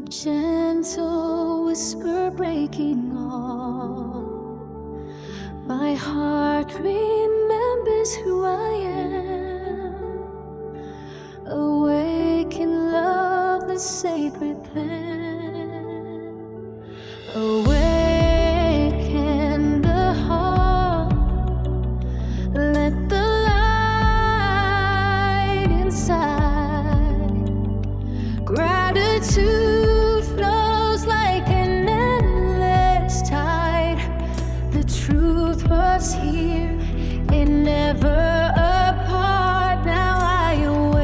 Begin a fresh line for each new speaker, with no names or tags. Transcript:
gentle whisper breaking all. My heart remembers who I am. Awake in love, the sacred plan. Awaken the heart. Let the light inside. Gratitude flows like an endless tide. The truth was here, it never apart. Now I awaken.